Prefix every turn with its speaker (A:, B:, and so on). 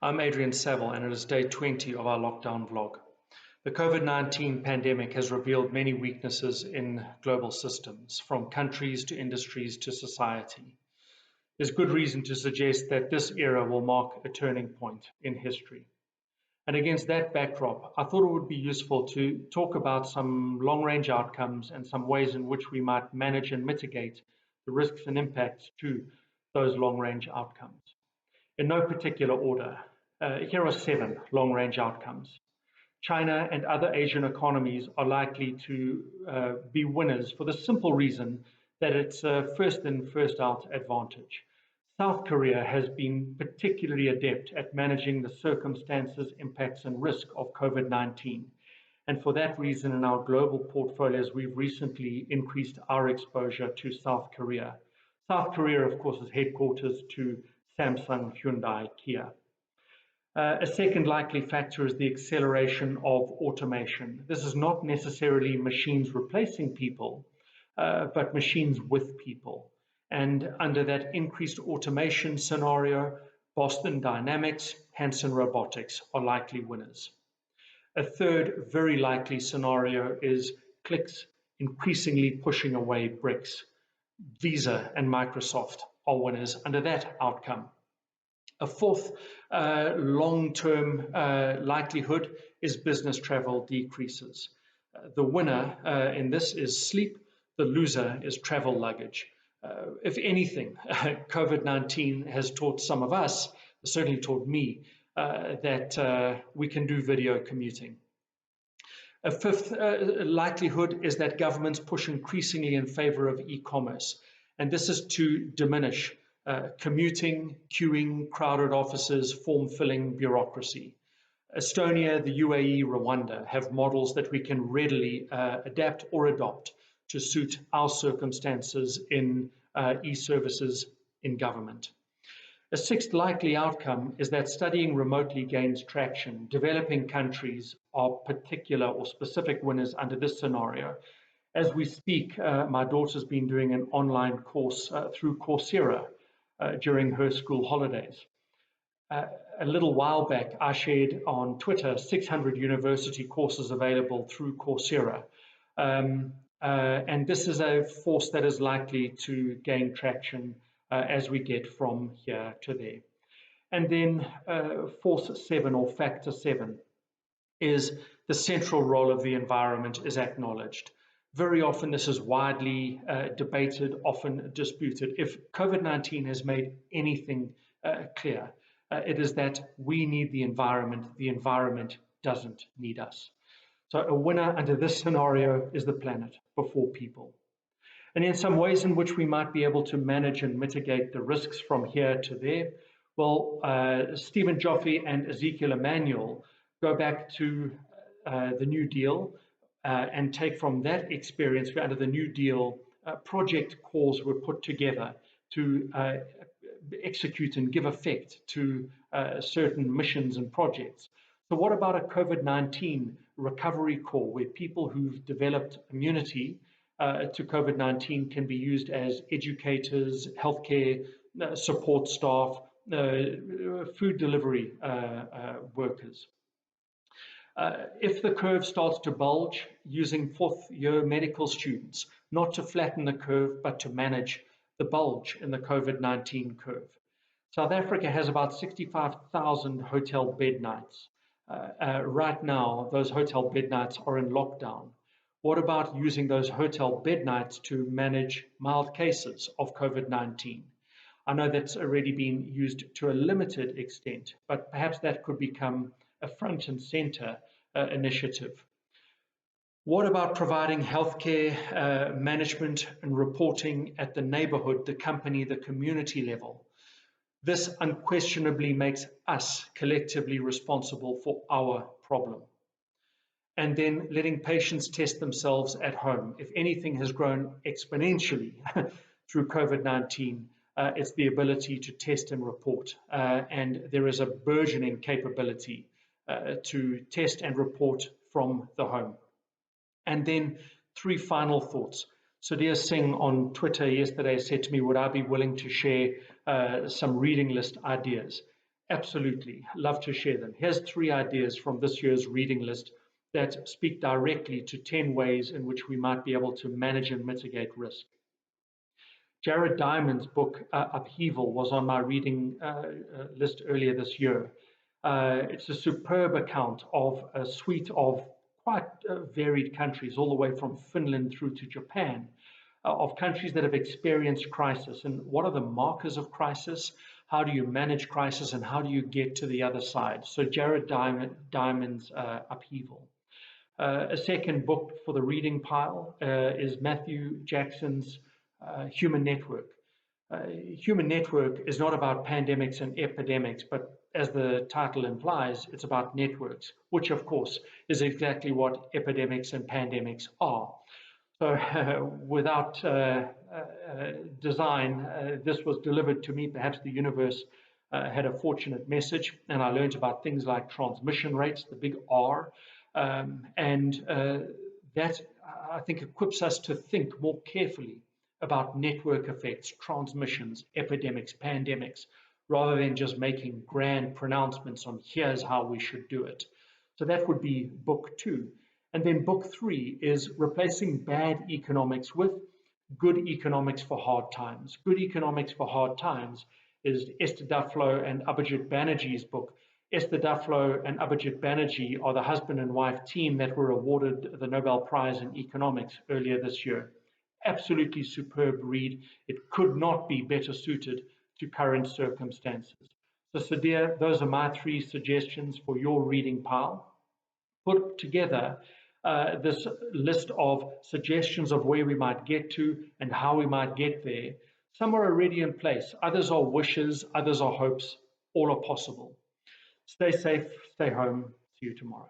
A: I'm Adrian Saville, and it is day 20 of our lockdown vlog. The COVID-19 pandemic has revealed many weaknesses in global systems, from countries to industries to society. There's good reason to suggest that this era will mark a turning point in history. And against that backdrop, I thought it would be useful to talk about some long-range outcomes and some ways in which we might manage and mitigate the risks and impacts to those long-range outcomes. In no particular order, here are 7 long-range outcomes. China and other Asian economies are likely to be winners for the simple reason that it's a first in, first out advantage. South Korea has been particularly adept at managing the circumstances, impacts, and risk of COVID-19. And for that reason, in our global portfolios, we've recently increased our exposure to South Korea. South Korea, of course, is headquarters to Samsung, Hyundai, Kia. A second likely factor is the acceleration of automation. This is not necessarily machines replacing people, but machines with people. And under that increased automation scenario, Boston Dynamics, Hanson Robotics are likely winners. A third very likely scenario is clicks increasingly pushing away bricks. Visa and Microsoft are winners under that outcome. A fourth long-term likelihood is business travel decreases. The winner in this is sleep, the loser is travel luggage. If anything, COVID-19 has taught some of us, certainly taught me, that we can do video commuting. A fifth likelihood is that governments push increasingly in favor of e-commerce, and this is to diminish commuting, queuing, crowded offices, form-filling bureaucracy. Estonia, the UAE, Rwanda have models that we can readily adapt or adopt to suit our circumstances in e-services in government. A sixth likely outcome is that studying remotely gains traction. Developing countries are particular or specific winners under this scenario. As we speak, my daughter's been doing an online course through Coursera during her school holidays. A little while back, I shared on Twitter 600 university courses available through Coursera. And this is a force that is likely to gain traction as we get from here to there. And then force 7 or factor 7 is the central role of the environment is acknowledged. Very often this is widely debated, often disputed. If COVID-19 has made anything clear, it is that we need the environment doesn't need us. So a winner under this scenario is the planet before people. And in some ways in which we might be able to manage and mitigate the risks from here to there, well, Stephen Joffe and Ezekiel Emanuel go back to the New Deal and take from that experience where under the New Deal, project calls were put together to execute and give effect to certain missions and projects. So what about a COVID-19 recovery call where people who've developed immunity to COVID-19 can be used as educators, healthcare support staff, food delivery workers? If the curve starts to bulge, using fourth-year medical students, not to flatten the curve, but to manage the bulge in the COVID-19 curve. South Africa has about 65,000 hotel bed nights. Right now, those hotel bed nights are in lockdown. What about using those hotel bed nights to manage mild cases of COVID-19? I know that's already been used to a limited extent, but perhaps that could become a front and center initiative. What about providing healthcare management and reporting at the neighborhood, the company, the community level? This unquestionably makes us collectively responsible for our problem. And then letting patients test themselves at home. If anything has grown exponentially through COVID-19, it's the ability to test and report. And there is a burgeoning capability to test and report from the home. And then 3 final thoughts. Sudhir Singh on Twitter yesterday said to me, would I be willing to share some reading list ideas? Absolutely. Love to share them. Here's 3 ideas from this year's reading list that speak directly to 10 ways in which we might be able to manage and mitigate risk. Jared Diamond's book, Upheaval, was on my reading list earlier this year. It's a superb account of a suite of quite varied countries, all the way from Finland through to Japan, of countries that have experienced crisis. And what are the markers of crisis? How do you manage crisis, and how do you get to the other side? So Jared Diamond's Upheaval. A second book for the reading pile is Matthew Jackson's Human Network. Human Network is not about pandemics and epidemics, but as the title implies, it's about networks, which of course is exactly what epidemics and pandemics are. So without design, this was delivered to me. Perhaps the universe had a fortunate message, and I learned about things like transmission rates, the big R, and that, I think, equips us to think more carefully about network effects, transmissions, epidemics, pandemics, rather than just making grand pronouncements on here's how we should do it. So that would be book 2. And then book 3 is replacing bad economics with good economics for hard times. Good economics for hard times is Esther Duflo and Abhijit Banerjee's book. Esther Duflo and Abhijit Banerjee are the husband and wife team that were awarded the Nobel Prize in Economics earlier this year. Absolutely superb read. It could not be better suited to current circumstances. So Sadia, those are my 3 suggestions for your reading pile. Put together this list of suggestions of where we might get to and how we might get there. Some are already in place. Others are wishes. Others are hopes. All are possible. Stay safe. Stay home. See you tomorrow.